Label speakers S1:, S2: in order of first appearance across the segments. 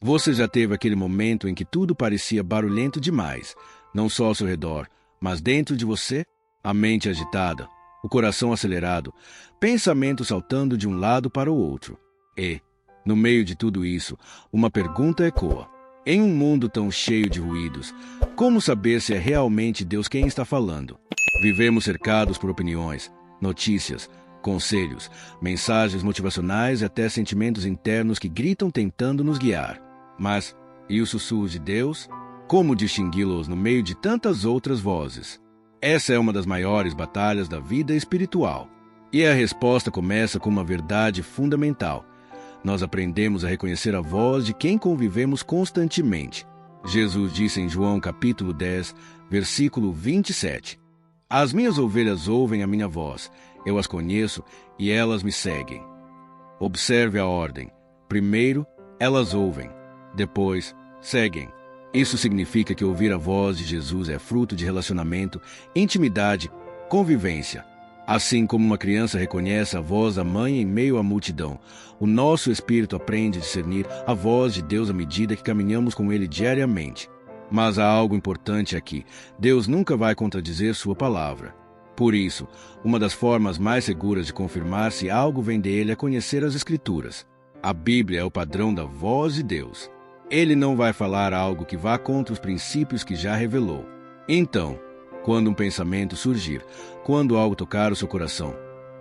S1: Você já teve aquele momento em que tudo parecia barulhento demais, não só ao seu redor, mas dentro de você? A mente agitada, o coração acelerado, pensamentos saltando de um lado para o outro. E, no meio de tudo isso, uma pergunta ecoa. Em um mundo tão cheio de ruídos, como saber se é realmente Deus quem está falando? Vivemos cercados por opiniões, notícias, conselhos, mensagens motivacionais e até sentimentos internos que gritam tentando nos guiar. Mas, e os sussurros de Deus? Como distingui-los no meio de tantas outras vozes? Essa é uma das maiores batalhas da vida espiritual. E a resposta começa com uma verdade fundamental. Nós aprendemos a reconhecer a voz de quem convivemos constantemente. Jesus disse em João capítulo 10, versículo 27. As minhas ovelhas ouvem a minha voz, eu as conheço e elas me seguem. Observe a ordem. Primeiro, elas ouvem. Depois, seguem. Isso significa que ouvir a voz de Jesus é fruto de relacionamento, intimidade, convivência. Assim como uma criança reconhece a voz da mãe em meio à multidão, o nosso espírito aprende a discernir a voz de Deus à medida que caminhamos com Ele diariamente. Mas há algo importante aqui. Deus nunca vai contradizer sua palavra. Por isso, uma das formas mais seguras de confirmar se algo vem dele é conhecer as Escrituras. A Bíblia é o padrão da voz de Deus. Ele não vai falar algo que vá contra os princípios que já revelou. Então, quando um pensamento surgir, quando algo tocar o seu coração,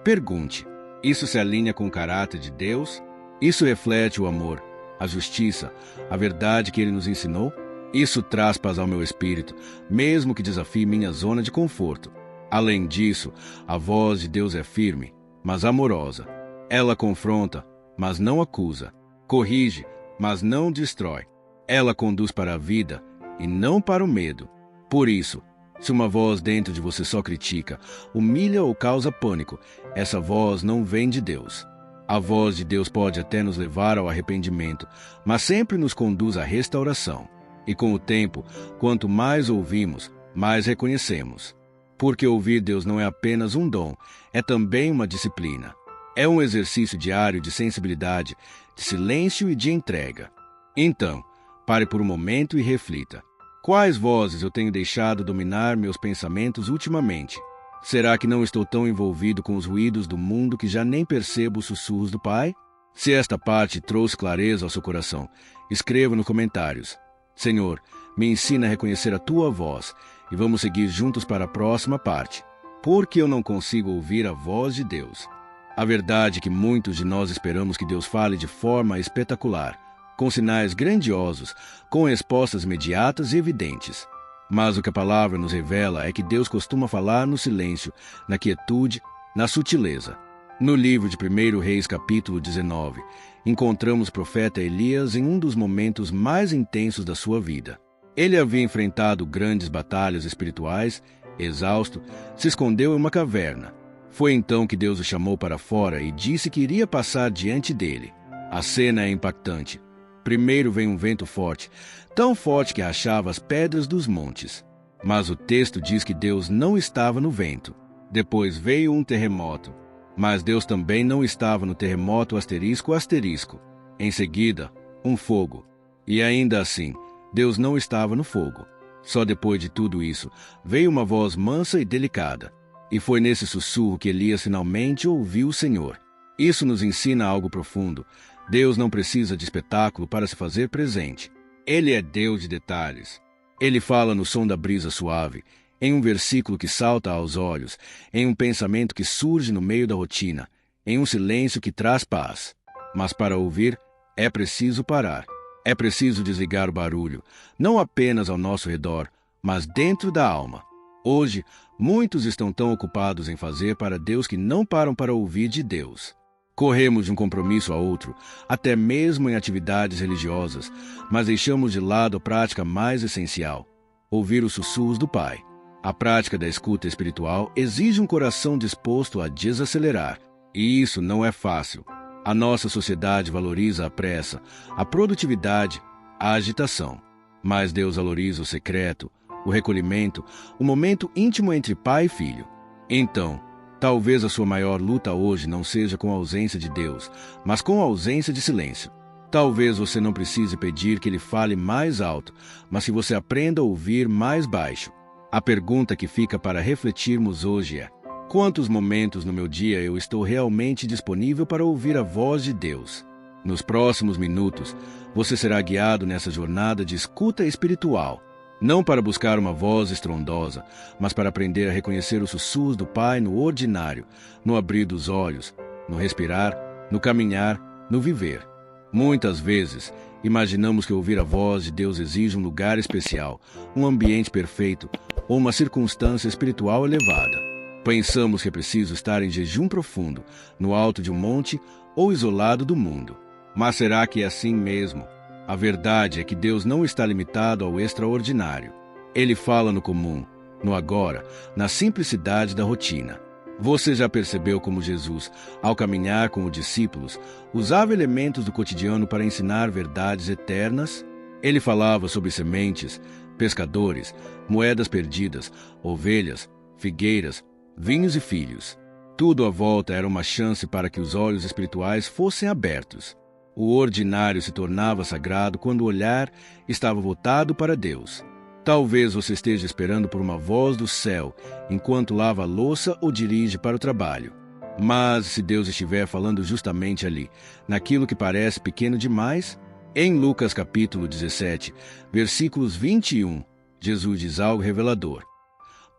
S1: pergunte: isso se alinha com o caráter de Deus? Isso reflete o amor, a justiça, a verdade que Ele nos ensinou? Isso traz paz ao meu espírito, mesmo que desafie minha zona de conforto. Além disso, a voz de Deus é firme, mas amorosa. Ela confronta, mas não acusa. Corrige, mas não destrói. Ela conduz para a vida e não para o medo. Por isso, se uma voz dentro de você só critica, humilha ou causa pânico, essa voz não vem de Deus. A voz de Deus pode até nos levar ao arrependimento, mas sempre nos conduz à restauração. E com o tempo, quanto mais ouvimos, mais reconhecemos. Porque ouvir Deus não é apenas um dom, é também uma disciplina. É um exercício diário de sensibilidade, de silêncio e de entrega. Então, pare por um momento e reflita. Quais vozes eu tenho deixado dominar meus pensamentos ultimamente? Será que não estou tão envolvido com os ruídos do mundo que já nem percebo os sussurros do Pai? Se esta parte trouxe clareza ao seu coração, escreva nos comentários. Senhor, me ensina a reconhecer a Tua voz e vamos seguir juntos para a próxima parte. Porque eu não consigo ouvir a voz de Deus. A verdade é que muitos de nós esperamos que Deus fale de forma espetacular, com sinais grandiosos, com respostas imediatas e evidentes. Mas o que a palavra nos revela é que Deus costuma falar no silêncio, na quietude, na sutileza. No livro de 1 Reis, capítulo 19, encontramos o profeta Elias em um dos momentos mais intensos da sua vida. Ele havia enfrentado grandes batalhas espirituais, exausto, se escondeu em uma caverna. Foi então que Deus o chamou para fora e disse que iria passar diante dele. A cena é impactante. Primeiro vem um vento forte, tão forte que rachava as pedras dos montes. Mas o texto diz que Deus não estava no vento. Depois veio um terremoto. Mas Deus também não estava no terremoto asterisco. Em seguida, um fogo. E ainda assim, Deus não estava no fogo. Só depois de tudo isso, veio uma voz mansa e delicada. E foi nesse sussurro que Elias finalmente ouviu o Senhor. Isso nos ensina algo profundo. Deus não precisa de espetáculo para se fazer presente. Ele é Deus de detalhes. Ele fala no som da brisa suave, em um versículo que salta aos olhos, em um pensamento que surge no meio da rotina, em um silêncio que traz paz. Mas para ouvir, é preciso parar. É preciso desligar o barulho, não apenas ao nosso redor, mas dentro da alma. Hoje, muitos estão tão ocupados em fazer para Deus que não param para ouvir de Deus. Corremos de um compromisso a outro, até mesmo em atividades religiosas, mas deixamos de lado a prática mais essencial: ouvir os sussurros do Pai. A prática da escuta espiritual exige um coração disposto a desacelerar, e isso não é fácil. A nossa sociedade valoriza a pressa, a produtividade, a agitação. Mas Deus valoriza o secreto, o recolhimento, o momento íntimo entre pai e filho. Então, talvez a sua maior luta hoje não seja com a ausência de Deus, mas com a ausência de silêncio. Talvez você não precise pedir que ele fale mais alto, mas que você aprenda a ouvir mais baixo. A pergunta que fica para refletirmos hoje é: quantos momentos no meu dia eu estou realmente disponível para ouvir a voz de Deus? Nos próximos minutos, você será guiado nessa jornada de escuta espiritual, não para buscar uma voz estrondosa, mas para aprender a reconhecer os sussurros do Pai no ordinário, no abrir dos olhos, no respirar, no caminhar, no viver. Muitas vezes, imaginamos que ouvir a voz de Deus exige um lugar especial, um ambiente perfeito ou uma circunstância espiritual elevada. Pensamos que é preciso estar em jejum profundo, no alto de um monte ou isolado do mundo. Mas será que é assim mesmo? A verdade é que Deus não está limitado ao extraordinário. Ele fala no comum, no agora, na simplicidade da rotina. Você já percebeu como Jesus, ao caminhar com os discípulos, usava elementos do cotidiano para ensinar verdades eternas? Ele falava sobre sementes, pescadores, moedas perdidas, ovelhas, figueiras, vinhos e filhos. Tudo à volta era uma chance para que os olhos espirituais fossem abertos. O ordinário se tornava sagrado quando o olhar estava voltado para Deus. Talvez você esteja esperando por uma voz do céu enquanto lava a louça ou dirige para o trabalho. Mas se Deus estiver falando justamente ali, naquilo que parece pequeno demais, em Lucas capítulo 17, versículos 21, Jesus diz algo revelador.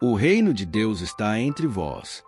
S1: O reino de Deus está entre vós.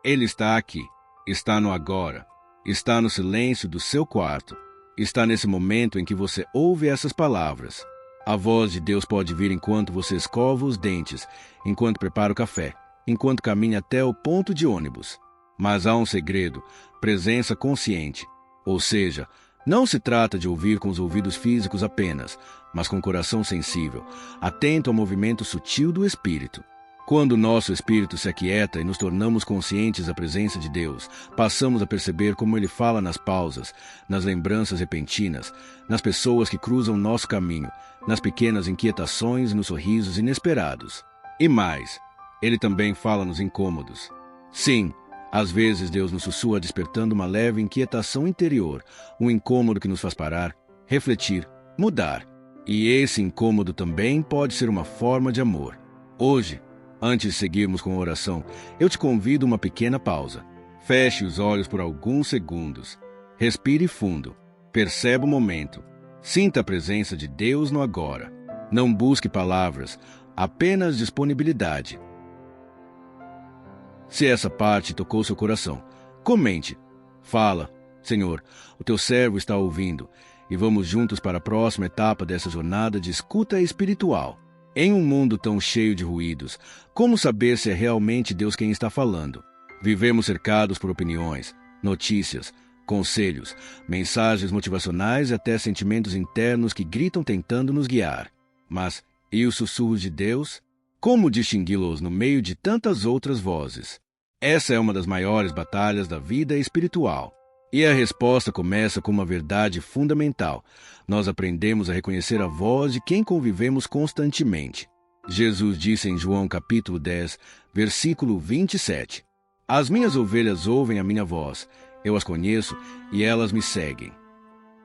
S1: Ele está aqui, está no agora, está no silêncio do seu quarto, está nesse momento em que você ouve essas palavras. A voz de Deus pode vir enquanto você escova os dentes, enquanto prepara o café, enquanto caminha até o ponto de ônibus. Mas há um segredo: presença consciente. Ou seja, não se trata de ouvir com os ouvidos físicos apenas, mas com o coração sensível, atento ao movimento sutil do Espírito. Quando o nosso espírito se aquieta e nos tornamos conscientes da presença de Deus, passamos a perceber como Ele fala nas pausas, nas lembranças repentinas, nas pessoas que cruzam nosso caminho, nas pequenas inquietações e nos sorrisos inesperados. E mais, Ele também fala nos incômodos. Sim, às vezes Deus nos sussurra despertando uma leve inquietação interior, um incômodo que nos faz parar, refletir, mudar. E esse incômodo também pode ser uma forma de amor. Hoje, antes de seguirmos com a oração, eu te convido a uma pequena pausa. Feche os olhos por alguns segundos. Respire fundo. Perceba o momento. Sinta a presença de Deus no agora. Não busque palavras, apenas disponibilidade. Se essa parte tocou seu coração, comente. Fala: Senhor, o teu servo está ouvindo, e vamos juntos para a próxima etapa dessa jornada de escuta espiritual. Em um mundo tão cheio de ruídos, como saber se é realmente Deus quem está falando? Vivemos cercados por opiniões, notícias, conselhos, mensagens motivacionais e até sentimentos internos que gritam tentando nos guiar. Mas, e os sussurros de Deus? Como distingui-los no meio de tantas outras vozes? Essa é uma das maiores batalhas da vida espiritual. E a resposta começa com uma verdade fundamental. Nós aprendemos a reconhecer a voz de quem convivemos constantemente. Jesus disse em João capítulo 10, versículo 27, As minhas ovelhas ouvem a minha voz, eu as conheço e elas me seguem.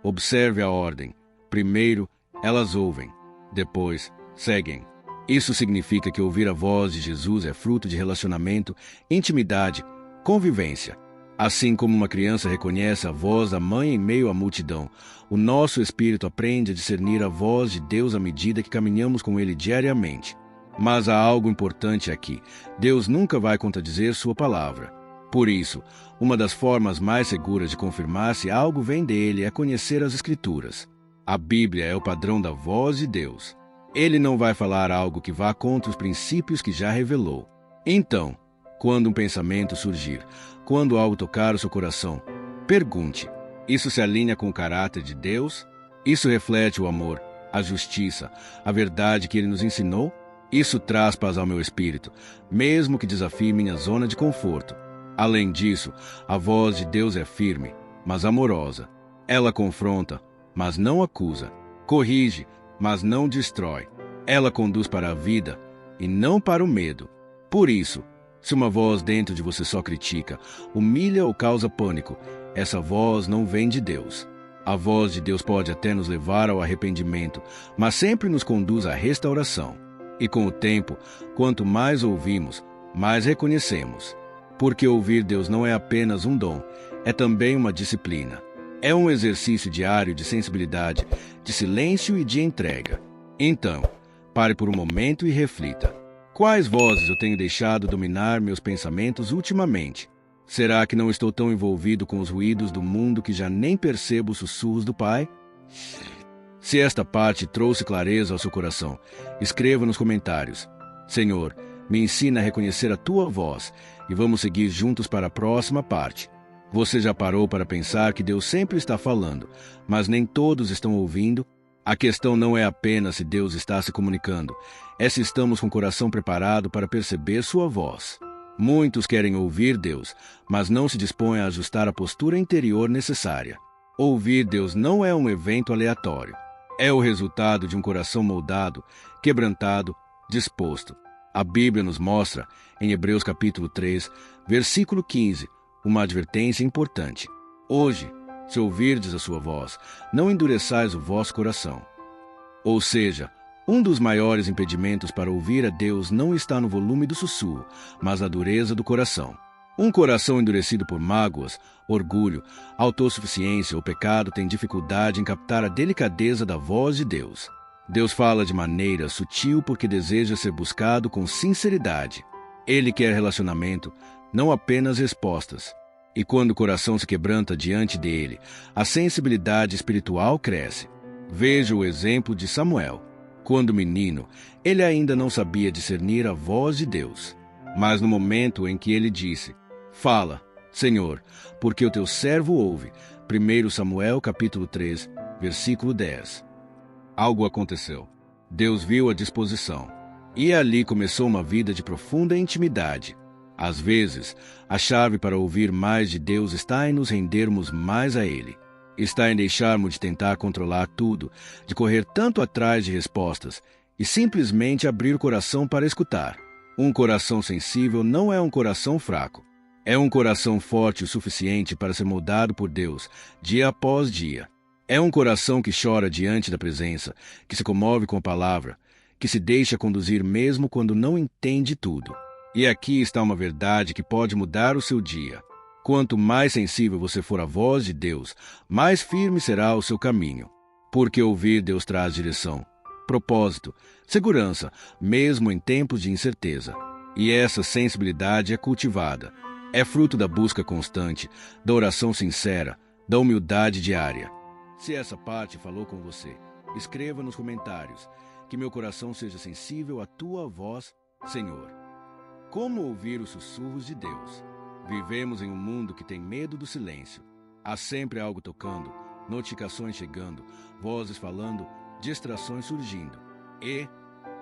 S1: Observe a ordem. Primeiro, elas ouvem. Depois, seguem. Isso significa que ouvir a voz de Jesus é fruto de relacionamento, intimidade, convivência. Assim como uma criança reconhece a voz da mãe em meio à multidão, o nosso espírito aprende a discernir a voz de Deus à medida que caminhamos com Ele diariamente. Mas há algo importante aqui: Deus nunca vai contradizer sua palavra. Por isso, uma das formas mais seguras de confirmar se algo vem dele é conhecer as Escrituras. A Bíblia é o padrão da voz de Deus. Ele não vai falar algo que vá contra os princípios que já revelou. Então, quando um pensamento surgir, quando algo tocar o seu coração, pergunte: isso se alinha com o caráter de Deus? Isso reflete o amor, a justiça, a verdade que Ele nos ensinou? Isso traz paz ao meu espírito, mesmo que desafie minha zona de conforto. Além disso, a voz de Deus é firme, mas amorosa. Ela confronta, mas não acusa. Corrige, mas não destrói. Ela conduz para a vida e não para o medo. Por isso, se uma voz dentro de você só critica, humilha ou causa pânico, essa voz não vem de Deus. A voz de Deus pode até nos levar ao arrependimento, mas sempre nos conduz à restauração. E com o tempo, quanto mais ouvimos, mais reconhecemos. Porque ouvir Deus não é apenas um dom, é também uma disciplina. É um exercício diário de sensibilidade, de silêncio e de entrega. Então, pare por um momento e reflita. Quais vozes eu tenho deixado dominar meus pensamentos ultimamente? Será que não estou tão envolvido com os ruídos do mundo que já nem percebo os sussurros do Pai? Se esta parte trouxe clareza ao seu coração, escreva nos comentários. Senhor, me ensina a reconhecer a Tua voz e vamos seguir juntos para a próxima parte. Você já parou para pensar que Deus sempre está falando, mas nem todos estão ouvindo? A questão não é apenas se Deus está se comunicando, é se estamos com o coração preparado para perceber Sua voz. Muitos querem ouvir Deus, mas não se dispõem a ajustar a postura interior necessária. Ouvir Deus não é um evento aleatório. É o resultado de um coração moldado, quebrantado, disposto. A Bíblia nos mostra, em Hebreus capítulo 3, versículo 15, uma advertência importante. Hoje, se ouvirdes a sua voz, não endureçais o vosso coração. Ou seja, um dos maiores impedimentos para ouvir a Deus não está no volume do sussurro, mas na dureza do coração. Um coração endurecido por mágoas, orgulho, autossuficiência ou pecado tem dificuldade em captar a delicadeza da voz de Deus. Deus fala de maneira sutil porque deseja ser buscado com sinceridade. Ele quer relacionamento, não apenas respostas. E quando o coração se quebranta diante dele, a sensibilidade espiritual cresce. Veja o exemplo de Samuel. Quando menino, ele ainda não sabia discernir a voz de Deus. Mas no momento em que ele disse, "Fala, Senhor, porque o teu servo ouve", 1 Samuel capítulo 3, versículo 10. Algo aconteceu. Deus viu a disposição. E ali começou uma vida de profunda intimidade. Às vezes, a chave para ouvir mais de Deus está em nos rendermos mais a Ele. Está em deixarmos de tentar controlar tudo, de correr tanto atrás de respostas, e simplesmente abrir o coração para escutar. Um coração sensível não é um coração fraco. É um coração forte o suficiente para ser moldado por Deus, dia após dia. É um coração que chora diante da presença, que se comove com a palavra, que se deixa conduzir mesmo quando não entende tudo. E aqui está uma verdade que pode mudar o seu dia. Quanto mais sensível você for à voz de Deus, mais firme será o seu caminho. Porque ouvir Deus traz direção, propósito, segurança, mesmo em tempos de incerteza. E essa sensibilidade é cultivada. É fruto da busca constante, da oração sincera, da humildade diária. Se essa parte falou com você, escreva nos comentários. Que meu coração seja sensível à tua voz, Senhor. Como ouvir os sussurros de Deus? Vivemos em um mundo que tem medo do silêncio. Há sempre algo tocando, notificações chegando, vozes falando, distrações surgindo. E,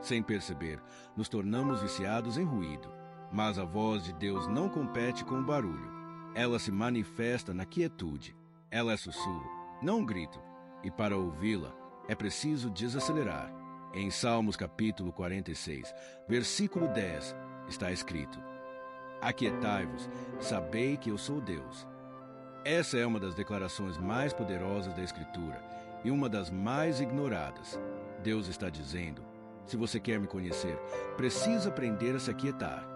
S1: sem perceber, nos tornamos viciados em ruído. Mas a voz de Deus não compete com o barulho. Ela se manifesta na quietude. Ela é sussurro, não grito. E para ouvi-la, é preciso desacelerar. Em Salmos capítulo 46, versículo 10, está escrito: "Aquietai-vos, sabei que eu sou Deus." Essa é uma das declarações mais poderosas da Escritura e uma das mais ignoradas. Deus está dizendo: se você quer me conhecer, precisa aprender a se aquietar.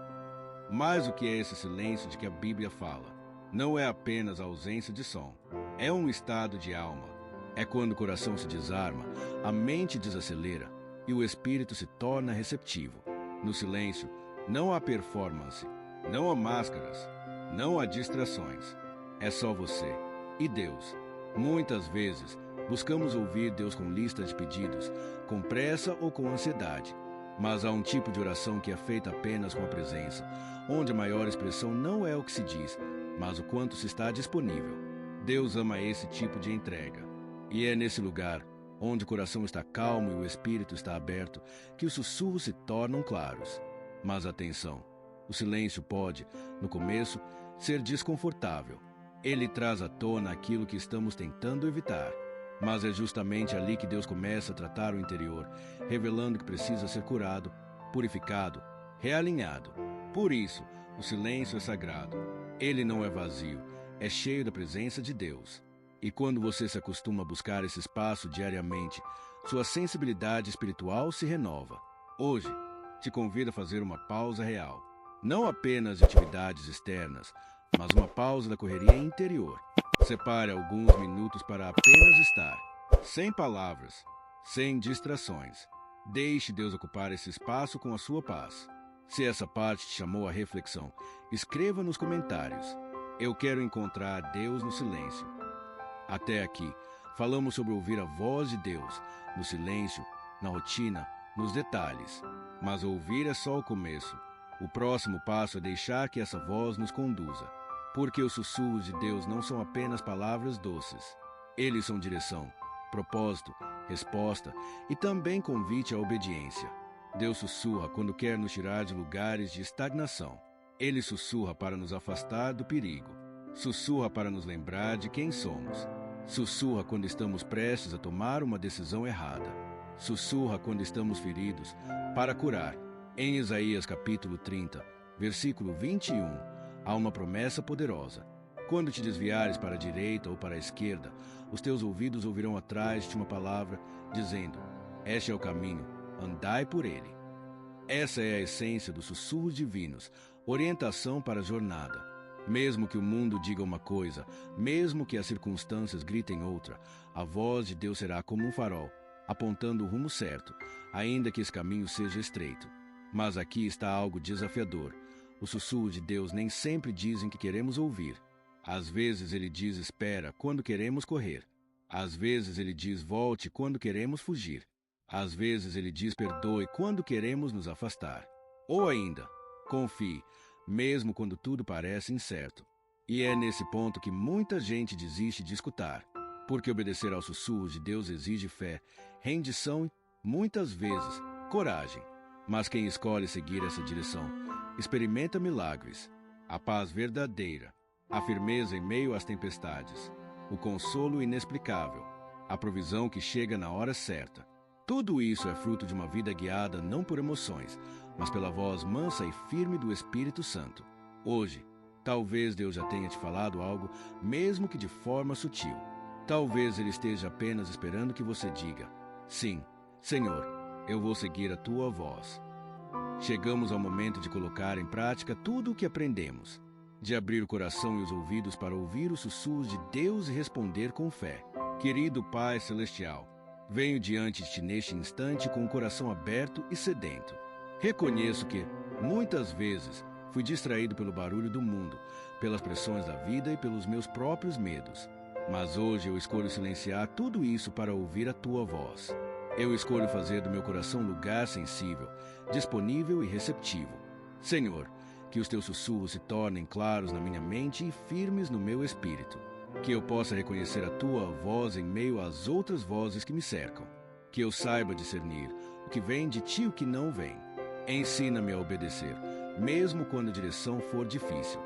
S1: Mas o que é esse silêncio de que a Bíblia fala? Não é apenas a ausência de som. É um estado de alma. É quando o coração se desarma, a mente desacelera e o espírito se torna receptivo. No silêncio, não há performance, não há máscaras, não há distrações. É só você e Deus. Muitas vezes, buscamos ouvir Deus com listas de pedidos, com pressa ou com ansiedade. Mas há um tipo de oração que é feita apenas com a presença, onde a maior expressão não é o que se diz, mas o quanto se está disponível. Deus ama esse tipo de entrega. E é nesse lugar, onde o coração está calmo e o espírito está aberto, que os sussurros se tornam claros. Mas atenção, o silêncio pode, no começo, ser desconfortável. Ele traz à tona aquilo que estamos tentando evitar. Mas é justamente ali que Deus começa a tratar o interior, revelando que precisa ser curado, purificado, realinhado. Por isso, o silêncio é sagrado. Ele não é vazio, é cheio da presença de Deus. E quando você se acostuma a buscar esse espaço diariamente, sua sensibilidade espiritual se renova. Hoje, te convido a fazer uma pausa real. Não apenas de atividades externas, mas uma pausa da correria interior. Separe alguns minutos para apenas estar, sem palavras, sem distrações. Deixe Deus ocupar esse espaço com a sua paz. Se essa parte te chamou à reflexão, escreva nos comentários. Eu quero encontrar Deus no silêncio. Até aqui, falamos sobre ouvir a voz de Deus, no silêncio, na rotina, nos detalhes. Mas ouvir é só o começo. O próximo passo é deixar que essa voz nos conduza. Porque os sussurros de Deus não são apenas palavras doces. Eles são direção, propósito, resposta e também convite à obediência. Deus sussurra quando quer nos tirar de lugares de estagnação. Ele sussurra para nos afastar do perigo. Sussurra para nos lembrar de quem somos. Sussurra quando estamos prestes a tomar uma decisão errada. Sussurra quando estamos feridos para curar. Em Isaías capítulo 30, versículo 21, há uma promessa poderosa. Quando te desviares para a direita ou para a esquerda, os teus ouvidos ouvirão atrás de uma palavra dizendo: este é o caminho, andai por ele. Essa é a essência dos sussurros divinos, orientação para a jornada. Mesmo que o mundo diga uma coisa, mesmo que as circunstâncias gritem outra, a voz de Deus será como um farol, apontando o rumo certo, ainda que esse caminho seja estreito. Mas aqui está algo desafiador. Os sussurros de Deus nem sempre dizem que queremos ouvir. Às vezes ele diz espera quando queremos correr. Às vezes ele diz volte quando queremos fugir. Às vezes ele diz perdoe quando queremos nos afastar. Ou ainda, confie, mesmo quando tudo parece incerto. E é nesse ponto que muita gente desiste de escutar. Porque obedecer aos sussurros de Deus exige fé, rendição e, muitas vezes, coragem. Mas quem escolhe seguir essa direção experimenta milagres, a paz verdadeira, a firmeza em meio às tempestades, o consolo inexplicável, a provisão que chega na hora certa. Tudo isso é fruto de uma vida guiada não por emoções, mas pela voz mansa e firme do Espírito Santo. Hoje, talvez Deus já tenha te falado algo, mesmo que de forma sutil. Talvez Ele esteja apenas esperando que você diga: sim, Senhor, eu vou seguir a tua voz. Chegamos ao momento de colocar em prática tudo o que aprendemos, de abrir o coração e os ouvidos para ouvir os sussurros de Deus e responder com fé. Querido Pai Celestial, venho diante de Ti neste instante com o coração aberto e sedento. Reconheço que, muitas vezes, fui distraído pelo barulho do mundo, pelas pressões da vida e pelos meus próprios medos. Mas hoje eu escolho silenciar tudo isso para ouvir a Tua voz. Eu escolho fazer do meu coração um lugar sensível, disponível e receptivo. Senhor, que os Teus sussurros se tornem claros na minha mente e firmes no meu espírito. Que eu possa reconhecer a Tua voz em meio às outras vozes que me cercam. Que eu saiba discernir o que vem de Ti e o que não vem. Ensina-me a obedecer, mesmo quando a direção for difícil.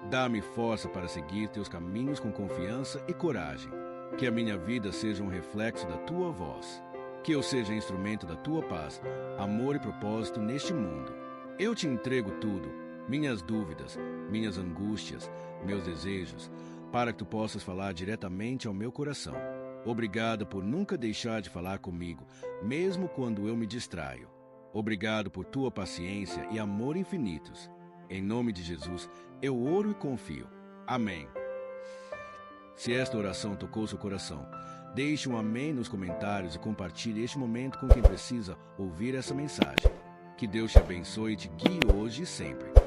S1: Dá-me força para seguir Teus caminhos com confiança e coragem. Que a minha vida seja um reflexo da Tua voz. Que eu seja instrumento da Tua paz, amor e propósito neste mundo. Eu Te entrego tudo, minhas dúvidas, minhas angústias, meus desejos, para que Tu possas falar diretamente ao meu coração. Obrigado por nunca deixar de falar comigo, mesmo quando eu me distraio. Obrigado por Tua paciência e amor infinitos. Em nome de Jesus, eu oro e confio. Amém. Se esta oração tocou seu coração, deixe um amém nos comentários e compartilhe este momento com quem precisa ouvir essa mensagem. Que Deus te abençoe e te guie hoje e sempre.